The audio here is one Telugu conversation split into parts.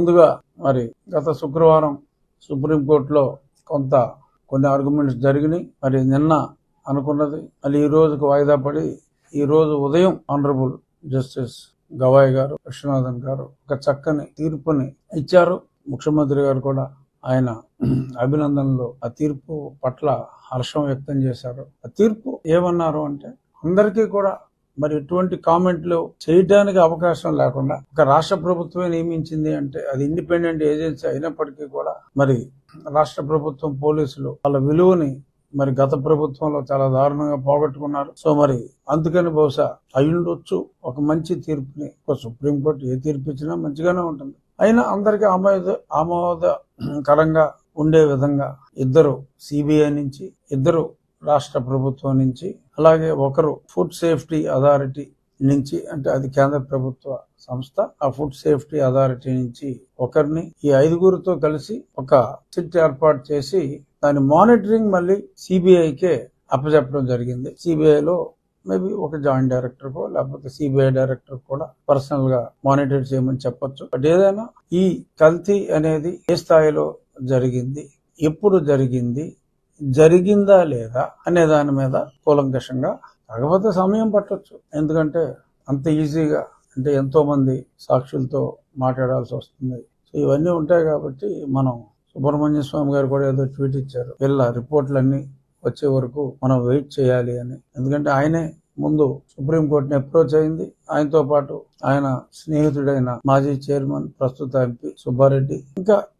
ముందుగా మరి గత శుక్రవారం సుప్రీంకోర్టులో కొన్ని ఆర్గ్యుమెంట్స్ జరిగినాయి. మరి నిన్న అనుకున్నది మళ్ళీ ఈ రోజుకు వాయిదా పడి ఈ రోజు ఉదయం ఆనరబుల్ జస్టిస్ గవాయ్ గారు, విశ్వనాథన్ గారు ఒక చక్కని తీర్పుని ఇచ్చారు. ముఖ్యమంత్రి గారు కూడా ఆయన అభినందనలు ఆ తీర్పు పట్ల హర్షం వ్యక్తం చేశారు. ఆ తీర్పు ఏమన్నారు అంటే, అందరికీ కూడా మరి ఎటువంటి కామెంట్లు చేయడానికి అవకాశం లేకుండా ఒక రాష్ట్ర ప్రభుత్వమే నియమించింది అంటే అది ఇండిపెండెంట్ ఏజెన్సీ అయినప్పటికీ కూడా మరి రాష్ట్ర ప్రభుత్వం పోలీసులు వాళ్ళ విలువని మరి గత ప్రభుత్వంలో చాలా దారుణంగా పోగొట్టుకున్నారు. సో మరి అందుకని బహుశా అయ్యుండొచ్చు ఒక మంచి తీర్పుని. సుప్రీంకోర్టు ఏ తీర్పు ఇచ్చినా మంచిగానే ఉంటుంది. అయినా అందరికీ ఆమోదకరంగా ఉండే విధంగా ఇద్దరు సిబిఐ నుంచి, ఇద్దరు రాష్ట్ర ప్రభుత్వం నుంచి, అలాగే ఒకరు ఫుడ్ సేఫ్టీ అథారిటీ నుంచి, అంటే అది కేంద్ర ప్రభుత్వ సంస్థ, ఆ ఫుడ్ సేఫ్టీ అథారిటీ నుంచి ఒకరిని, ఈ ఐదుగురితో కలిసి ఒక సిట్ ఏర్పాటు చేసి దాని మానిటరింగ్ మళ్ళీ సిబిఐకే అప్పచెప్పడం జరిగింది. సిబిఐలో మేబీ ఒక జాయింట్ డైరెక్టర్ కో లేకపోతే సిబిఐ డైరెక్టర్ కూడా పర్సనల్ గా మానిటర్ చేయమని చెప్పొచ్చు. బట్ ఏదైనా ఈ కల్తీ అనేది ఏ స్థాయిలో జరిగింది, ఎప్పుడు జరిగింది, జరిగిందా లేదా అనే దాని మీద కూలంకషంగా, కాకపోతే సమయం పట్టొచ్చు. ఎందుకంటే అంత ఈజీగా అంటే ఎంతో మంది సాక్షులతో మాట్లాడాల్సి వస్తుంది. సో ఇవన్నీ ఉంటాయి కాబట్టి మనం సుబ్రహ్మణ్య స్వామి గారు కూడా ఏదో ట్వీట్ ఇచ్చారు, వీళ్ళ రిపోర్ట్లన్నీ వచ్చే వరకు మనం వెయిట్ చేయాలి అని. ఎందుకంటే ఆయనే ముందు సుప్రీంకోర్టుని అప్రోచ్ అయింది. ఆయనతో పాటు ఆయన స్నేహితుడైన మాజీ చైర్మన్ ప్రస్తుత ఎంపీ సుబ్బారెడ్డి,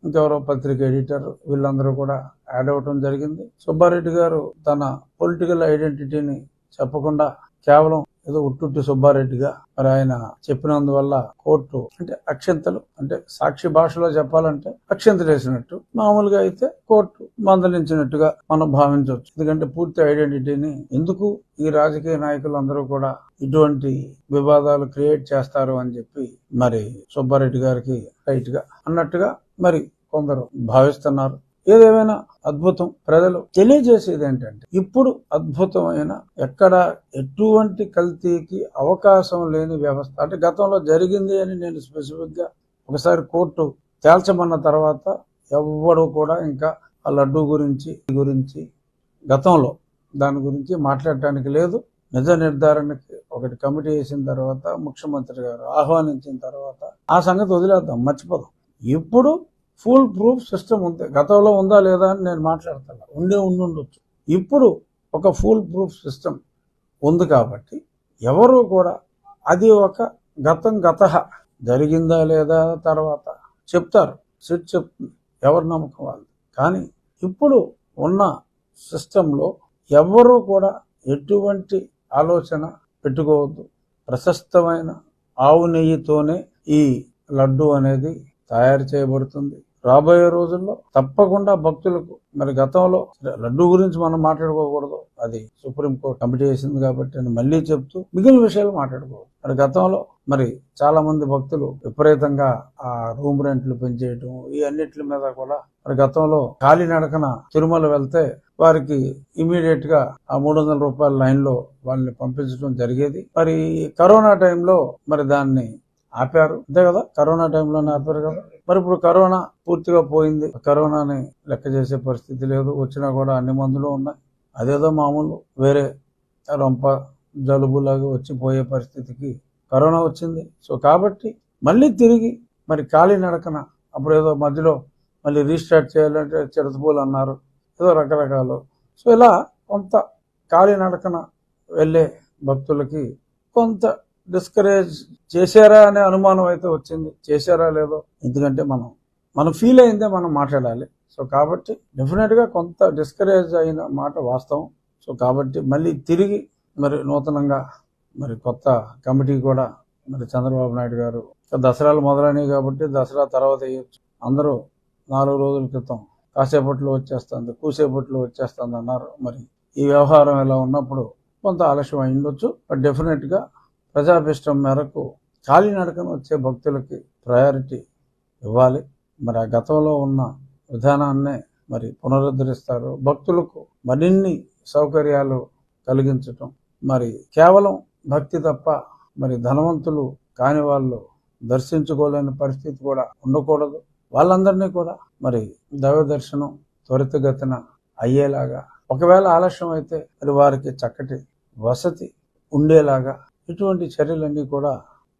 ఇంకెవరో పత్రిక ఎడిటర్, వీళ్ళందరూ కూడా యాడ్ అవటం జరిగింది. సుబ్బారెడ్డి గారు తన పొలిటికల్ ఐడెంటిటీని చెప్పకుండా కేవలం ఏదో ఉట్టుట్టి సుబ్బారెడ్డిగా మరి ఆయన చెప్పినందువల్ల కోర్టు అంటే అక్షంతలు, అంటే సాక్షి భాషలో చెప్పాలంటే అక్షంతలు వేసినట్టు, మామూలుగా అయితే కోర్టు మందలించినట్టుగా మనం భావించవచ్చు. ఎందుకంటే పూర్తి ఐడెంటిటీని ఎందుకు ఈ రాజకీయ నాయకులందరూ కూడా ఇటువంటి వివాదాలు క్రియేట్ చేస్తారు అని చెప్పి మరి సుబ్బారెడ్డి గారికి రైట్ గా అన్నట్టుగా మరి కొందరు భావిస్తున్నారు. ఏదేమైనా అద్భుతం. ప్రజలు తెలియజేసేది ఏంటంటే, ఇప్పుడు అద్భుతమైన ఎక్కడ ఎటువంటి కల్తీకి అవకాశం లేని వ్యవస్థ, అంటే గతంలో జరిగింది అని నేను స్పెసిఫిక్ గా ఒకసారి కోర్టు తేల్చమన్న తర్వాత ఎవ్వడు కూడా ఇంకా ఆ లడ్డూ గురించి గతంలో దాని గురించి మాట్లాడటానికి లేదు. నిజ నిర్ధారణకి ఒకటి కమిటీ వేసిన తర్వాత, ముఖ్యమంత్రి గారు ఆహ్వానించిన తర్వాత ఆ సంగతి వదిలేద్దాం, మర్చిపోదాం. ఇప్పుడు ఫుల్ ప్రూఫ్ సిస్టమ్ ఉంది. గతంలో ఉందా లేదా అని నేను మాట్లాడతాను, ఉండొచ్చు. ఇప్పుడు ఒక ఫుల్ ప్రూఫ్ సిస్టమ్ ఉంది కాబట్టి ఎవరు కూడా అది ఒక గత జరిగిందా లేదా తర్వాత చెప్తారు, సిట్ చెప్తుంది, ఎవరు నమ్మకం వాళ్ళు. కానీ ఇప్పుడు ఉన్న సిస్టంలో ఎవరు కూడా ఎటువంటి ఆలోచన పెట్టుకోవద్దు. ప్రశస్తమైన ఆవు నెయ్యితోనే ఈ లడ్డు అనేది తయారు చేయబడుతుంది. రాబోయే రోజుల్లో తప్పకుండా భక్తులకు, మరి గతంలో లడ్డు గురించి మనం మాట్లాడుకోకూడదు, అది సుప్రీంకోర్టు కమిటీ వేసింది కాబట్టి అని మళ్ళీ చెప్తూ మిగిలిన విషయాలు మాట్లాడుకోవద్దు. మరి గతంలో మరి చాలా మంది భక్తులు విపరీతంగా ఆ రూమ్ రెంట్లు పెంచేయటం, ఈ అన్నిటి మీద కూడా మరి గతంలో కాలినడకన తిరుమల వెళ్తే వారికి ఇమీడియట్ గా ఆ 300 రూపాయల లైన్ లో వాళ్ళని పంపించడం జరిగేది. మరి కరోనా టైంలో మరి దాన్ని ఆపారు, అంతే కదా, కరోనా టైంలోనే ఆపారు కదా. మరి ఇప్పుడు కరోనా పూర్తిగా పోయింది, కరోనాని లెక్క చేసే పరిస్థితి లేదు, వచ్చినా కూడా అన్ని మందులు ఉన్నాయి. అదేదో మామూలు వేరే రొంప జలుబులాగా వచ్చిపోయే పరిస్థితికి కరోనా వచ్చింది. సో కాబట్టి మళ్ళీ తిరిగి మరి కాలినడకన, అప్పుడు ఏదో మధ్యలో మళ్ళీ రీస్టార్ట్ చేయాలంటే చిరతపూలు అన్నారు, ఏదో రకరకాలు. సో ఇలా కొంత కాలినడకన వెళ్ళే భక్తులకి కొంత డిస్కరేజ్ చేశారా అనే అనుమానం అయితే వచ్చింది. చేశారా లేదో, ఎందుకంటే మనం ఫీల్ అయిందే మనం మాట్లాడాలి. సో కాబట్టి డెఫినెట్ గా కొంత డిస్కరేజ్ అయిన మాట వాస్తవం. సో కాబట్టి మళ్ళీ తిరిగి మరి నూతనంగా మరి కొత్త కమిటీ కూడా మరి చంద్రబాబు నాయుడు గారు, దసరాలు మొదలైనవి కాబట్టి దసరా తర్వాత వేయచ్చు. అందరూ 4 రోజుల క్రితం కాసేపట్లో వచ్చేస్తుంది, కూసేపట్లో వచ్చేస్తుంది అన్నారు. మరి ఈ వ్యవహారం ఇలా ఉన్నప్పుడు కొంత ఆలస్యం అయిండొచ్చు. బట్ డెఫినెట్ గా ప్రజాభిష్టం మేరకు కాలినడకన వచ్చే భక్తులకి ప్రయారిటీ ఇవ్వాలి. మరి ఆ గతంలో ఉన్న విధానాన్నే మరి పునరుద్ధరిస్తారు. భక్తులకు మరిన్ని సౌకర్యాలు కలిగించటం, మరి కేవలం భక్తి తప్ప మరి ధనవంతులు కాని వాళ్ళు దర్శించుకోలేని పరిస్థితి కూడా ఉండకూడదు. వాళ్ళందరినీ కూడా మరి దైవ దర్శనం త్వరితగతిన అయ్యేలాగా, ఒకవేళ ఆలస్యం అయితే మరి వారికి చక్కటి వసతి ఉండేలాగా ఇటువంటి చర్యలన్నీ కూడా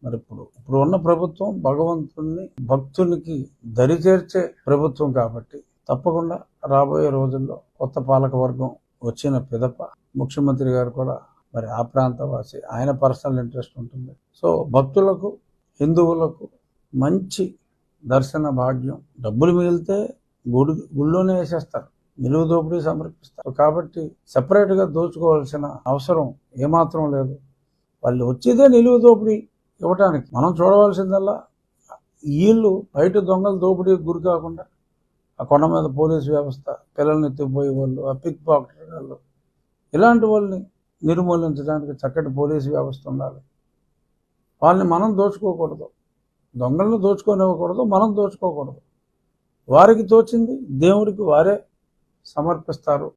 మరి ఇప్పుడు ఉన్న ప్రభుత్వం భగవంతుని భక్తునికి దరిచేర్చే ప్రభుత్వం కాబట్టి తప్పకుండా రాబోయే రోజుల్లో కొత్త పాలక వర్గం వచ్చిన పిదప ముఖ్యమంత్రి గారు కూడా మరి ఆ ప్రాంతవాసి, ఆయన పర్సనల్ ఇంట్రెస్ట్ ఉంటుంది. సో భక్తులకు, హిందువులకు మంచి దర్శన భాగ్యం. డబ్బులు మిగిలితే గుళ్ళోనే వేసేస్తారు, నిలువు దోపిడీ సమర్పిస్తారు. కాబట్టి సెపరేట్గా దోచుకోవాల్సిన అవసరం ఏమాత్రం లేదు. వాళ్ళు వచ్చేదే నిలువు దోపిడీ ఇవ్వటానికి. మనం చూడవలసిందల్లా వీళ్ళు బయట దొంగల దోపిడీకి గురి కాకుండా ఆ కొండ మీద పోలీసు వ్యవస్థ, పిల్లల్ని ఎత్తుకుపోయే వాళ్ళు, ఆ పిక్ పాకెట్ వాళ్ళు, ఇలాంటి వాళ్ళని నిర్మూలించడానికి చక్కటి పోలీసు వ్యవస్థ ఉండాలి. వాళ్ళని మనం దోచుకోకూడదు, దొంగలను దోచుకోనివ్వకూడదు, మనం దోచుకోకూడదు. వారికి తోచింది దేవుడికి వారే సమర్పిస్తారు.